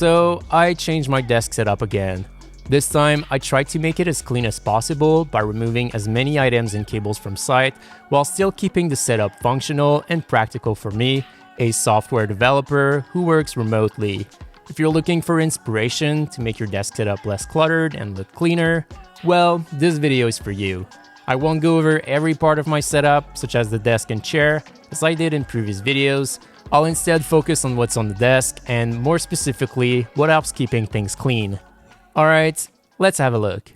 So I changed my desk setup again. This time, I tried to make it as clean as possible by removing as many items and cables from site while still keeping the setup functional and practical for me, a software developer who works remotely. If you're looking for inspiration to make your desk setup less cluttered and look cleaner, well, this video is for you. I won't go over every part of my setup, such as the desk and chair, as I did in previous videos. I'll instead focus on what's on the desk and more specifically, what helps keeping things clean. Alright, let's have a look.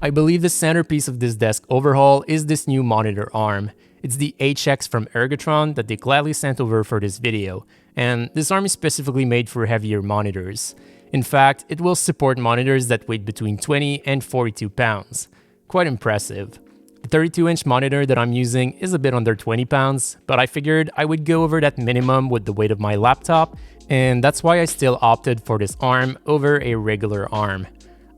I believe the centerpiece of this desk overhaul is this new monitor arm. It's the HX from Ergotron that they gladly sent over for this video, and this arm is specifically made for heavier monitors. In fact, it will support monitors that weigh between 20 and 42 pounds. Quite impressive. The 32-inch monitor that I'm using is a bit under 20 pounds, but I figured I would go over that minimum with the weight of my laptop, and that's why I still opted for this arm over a regular arm.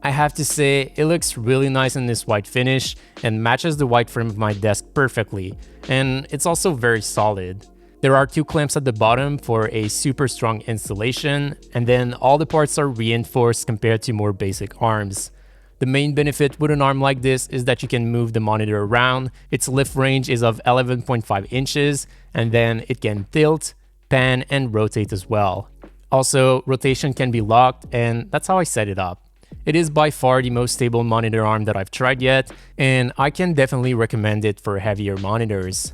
I have to say, it looks really nice in this white finish and matches the white frame of my desk perfectly, and it's also very solid. There are two clamps at the bottom for a super strong installation, and then all the parts are reinforced compared to more basic arms. The main benefit with an arm like this is that you can move the monitor around. Its lift range is of 11.5 inches, and then it can tilt, pan, and rotate as well. Also, rotation can be locked, and that's how I set it up. It is by far the most stable monitor arm that I've tried yet, and I can definitely recommend it for heavier monitors.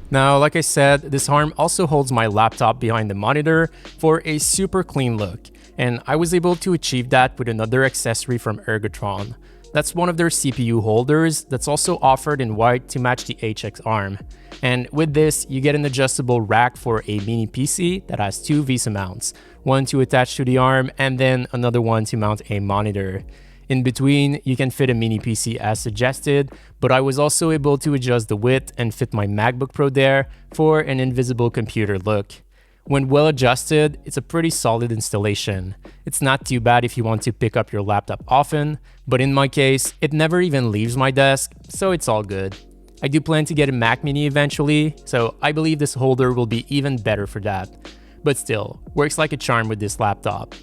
Now, like I said, this arm also holds my laptop behind the monitor for a super clean look, and I was able to achieve that with another accessory from Ergotron. That's one of their CPU holders that's also offered in white to match the HX arm. And with this, you get an adjustable rack for a mini PC that has two VESA mounts, one to attach to the arm and then another one to mount a monitor. In between, you can fit a mini PC as suggested, but I was also able to adjust the width and fit my MacBook Pro there for an invisible computer look. When well adjusted, it's a pretty solid installation. It's not too bad if you want to pick up your laptop often, but in my case, it never even leaves my desk, so it's all good. I do plan to get a Mac Mini eventually, so I believe this holder will be even better for that. But still, works like a charm with this laptop.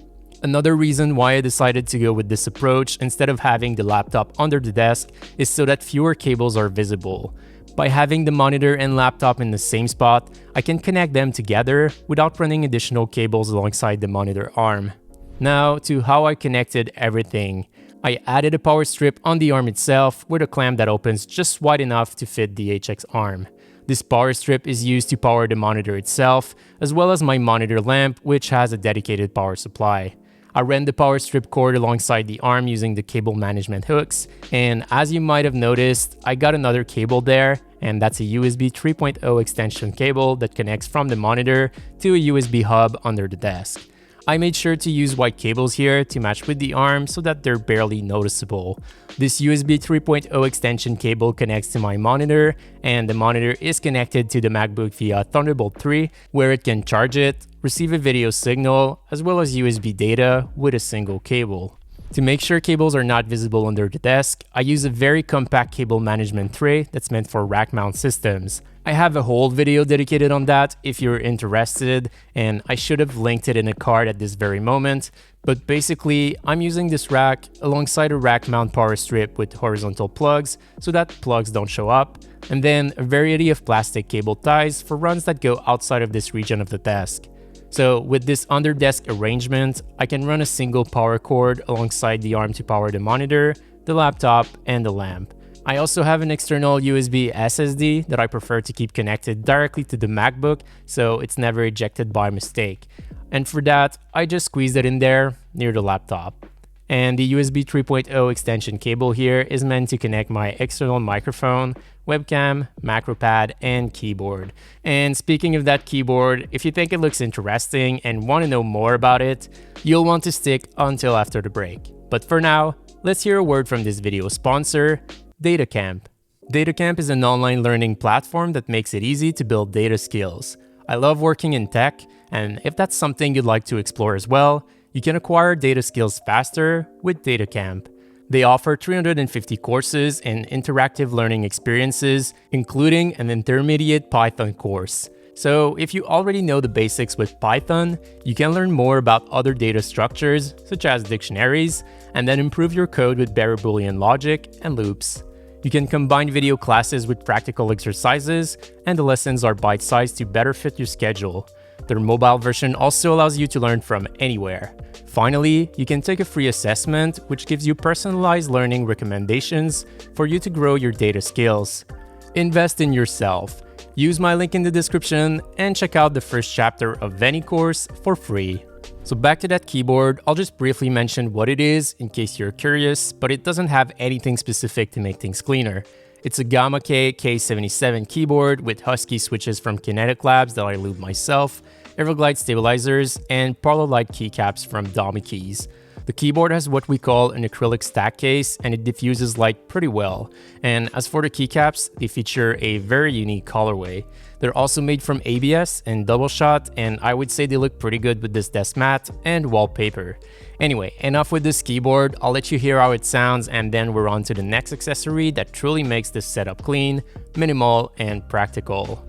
Another reason why I decided to go with this approach instead of having the laptop under the desk is so that fewer cables are visible. By having the monitor and laptop in the same spot, I can connect them together without running additional cables alongside the monitor arm. Now to how I connected everything. I added a power strip on the arm itself with a clamp that opens just wide enough to fit the HX arm. This power strip is used to power the monitor itself, as well as my monitor lamp, which has a dedicated power supply. I ran the power strip cord alongside the arm using the cable management hooks, and as you might have noticed, I got another cable there, and that's a USB 3.0 extension cable that connects from the monitor to a USB hub under the desk. I made sure to use white cables here to match with the arm so that they're barely noticeable. This USB 3.0 extension cable connects to my monitor, and the monitor is connected to the MacBook via Thunderbolt 3, where it can charge it, receive a video signal, as well as USB data with a single cable. To make sure cables are not visible under the desk, I use a very compact cable management tray that's meant for rack mount systems. I have a whole video dedicated on that if you're interested, and I should have linked it in a card at this very moment, but basically I'm using this rack alongside a rack mount power strip with horizontal plugs so that plugs don't show up, and then a variety of plastic cable ties for runs that go outside of this region of the desk. So with this under desk arrangement, I can run a single power cord alongside the arm to power the monitor, the laptop, and the lamp. I also have an external USB SSD that I prefer to keep connected directly to the MacBook so it's never ejected by mistake. And for that, I just squeezed it in there near the laptop. And the USB 3.0 extension cable here is meant to connect my external microphone, webcam, macro pad, and keyboard. And speaking of that keyboard, if you think it looks interesting and want to know more about it, you'll want to stick until after the break. But for now, let's hear a word from this video sponsor, Datacamp. Datacamp is an online learning platform that makes it easy to build data skills. I love working in tech, and if that's something you'd like to explore as well, you can acquire data skills faster with Datacamp. They offer 350 courses and interactive learning experiences, including an intermediate Python course. So if you already know the basics with Python, you can learn more about other data structures, such as dictionaries, and then improve your code with bare Boolean logic and loops. You can combine video classes with practical exercises, and the lessons are bite-sized to better fit your schedule. Their mobile version also allows you to learn from anywhere. Finally, you can take a free assessment, which gives you personalized learning recommendations for you to grow your data skills. Invest in yourself. Use my link in the description and check out the first chapter of any course for free. So back to that keyboard, I'll just briefly mention what it is in case you're curious, but it doesn't have anything specific to make things cleaner. It's a GamaKay K77 keyboard with Husky switches from Kinetic Labs that I lube myself, Everglide stabilizers, and Parlour Light keycaps from Dummy Keys. The keyboard has what we call an acrylic stack case, and it diffuses light pretty well. And as for the keycaps, they feature a very unique colorway. They're also made from ABS and double shot, and I would say they look pretty good with this desk mat and wallpaper. Anyway, enough with this keyboard, I'll let you hear how it sounds, and then we're on to the next accessory that truly makes this setup clean, minimal, and practical.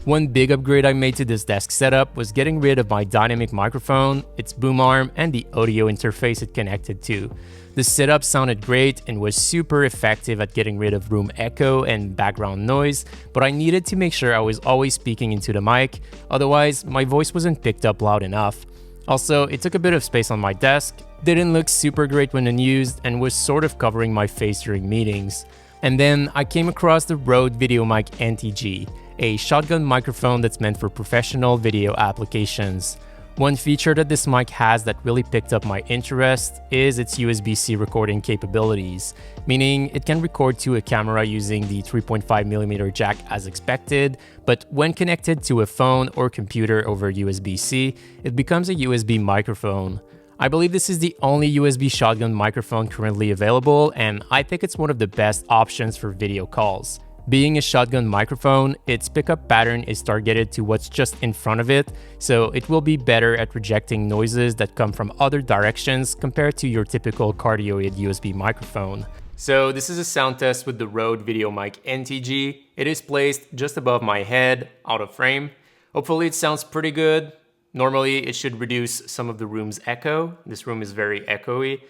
One big upgrade I made to this desk setup was getting rid of my dynamic microphone, its boom arm, and the audio interface it connected to. This setup sounded great and was super effective at getting rid of room echo and background noise, but I needed to make sure I was always speaking into the mic, otherwise my voice wasn't picked up loud enough. Also, it took a bit of space on my desk, didn't look super great when unused, and was sort of covering my face during meetings. And then I came across the Rode Videomic NTG, a shotgun microphone that's meant for professional video applications. One feature that this mic has that really picked up my interest is its USB-C recording capabilities, meaning it can record to a camera using the 3.5mm jack as expected, but when connected to a phone or computer over USB-C, it becomes a USB microphone. I believe this is the only USB shotgun microphone currently available, and I think it's one of the best options for video calls. Being a shotgun microphone, its pickup pattern is targeted to what's just in front of it, so it will be better at rejecting noises that come from other directions compared to your typical cardioid USB microphone. So this is a sound test with the Rode Videomic NTG. It is placed just above my head, out of frame. Hopefully it sounds pretty good. Normally it should reduce some of the room's echo. This room is very echoey,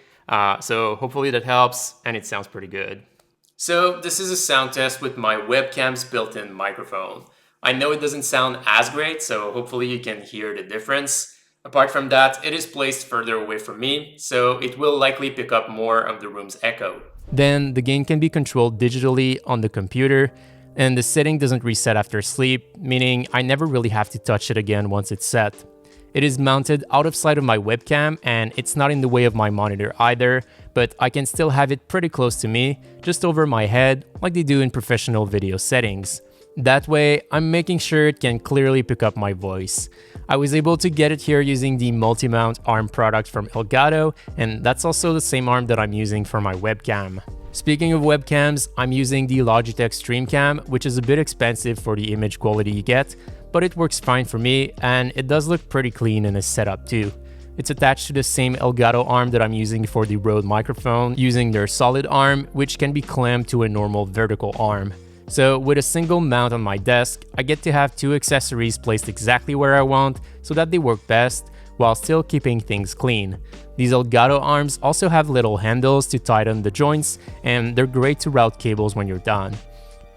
so hopefully that helps and it sounds pretty good. So this is a sound test with my webcam's built-in microphone. I know it doesn't sound as great, so hopefully you can hear the difference. Apart from that, it is placed further away from me, so it will likely pick up more of the room's echo. Then the gain can be controlled digitally on the computer, and the setting doesn't reset after sleep, meaning I never really have to touch it again once it's set. It is mounted out of sight of my webcam, and it's not in the way of my monitor either, but I can still have it pretty close to me, just over my head, like they do in professional video settings. That way, I'm making sure it can clearly pick up my voice. I was able to get it here using the Multi-Mount Arm product from Elgato, and that's also the same arm that I'm using for my webcam. Speaking of webcams, I'm using the Logitech StreamCam, which is a bit expensive for the image quality you get, but it works fine for me, and it does look pretty clean in this setup too. It's attached to the same Elgato arm that I'm using for the Rode microphone, using their Solid Arm, which can be clamped to a normal vertical arm. So with a single mount on my desk, I get to have two accessories placed exactly where I want so that they work best, while still keeping things clean. These Elgato arms also have little handles to tighten the joints, and they're great to route cables when you're done.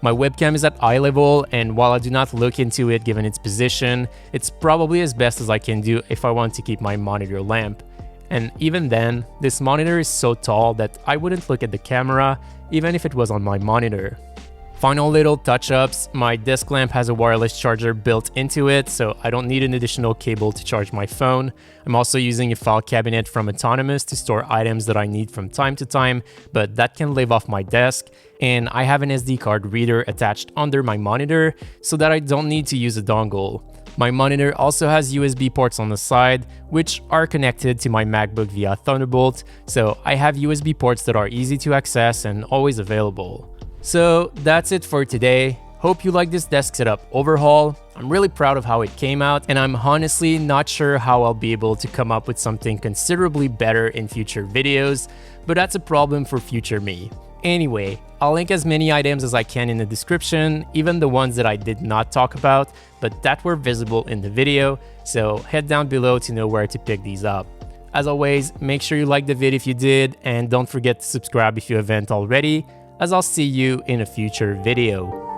My webcam is at eye level, and while I do not look into it given its position, it's probably as best as I can do if I want to keep my monitor lamp. And even then, this monitor is so tall that I wouldn't look at the camera even if it was on my monitor. Final little touch-ups, my desk lamp has a wireless charger built into it, so I don't need an additional cable to charge my phone. I'm also using a file cabinet from Autonomous to store items that I need from time to time, but that can live off my desk. And I have an SD card reader attached under my monitor so that I don't need to use a dongle. My monitor also has USB ports on the side, which are connected to my MacBook via Thunderbolt, so I have USB ports that are easy to access and always available. So that's it for today. Hope you like this desk setup overhaul. I'm really proud of how it came out, and I'm honestly not sure how I'll be able to come up with something considerably better in future videos, but that's a problem for future me. Anyway, I'll link as many items as I can in the description, even the ones that I did not talk about, but that were visible in the video, so head down below to know where to pick these up. As always, make sure you like the video if you did, and don't forget to subscribe if you haven't already, as I'll see you in a future video.